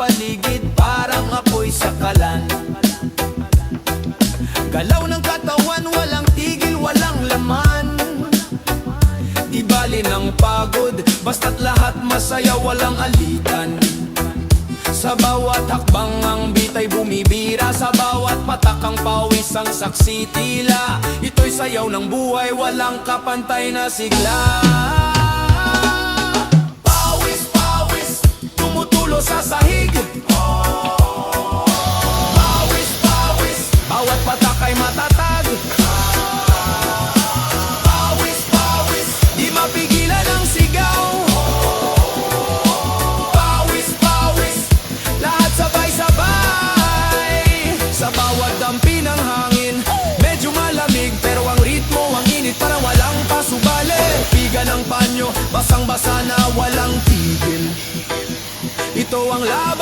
paligid, parang apoy sa kalan. Galaw ng katawan, walang tigil, walang laman. Di bali ng pagod, basta't lahat masaya, walang alitan. Sa bawat hakbang ang bitay bumibira, sa bawat patak ang pawis ang saksi. Tila ito'y sayaw ng buhay, walang kapantay na sigla. Pawis, pawis, tumutulo sa sahig. Pawis, pawis, bawat patak ay matatag. Pawis, pawis, di mapigilan ang sigaw. Pawis, pawis, lahat sabay-sabay. Sa bawat dampi ng hangin, medyo malamig, pero ang ritmo, ang init, parang walang pasubali. Piga ng panyo, basang-basa na walang tigil. Ito ang laban.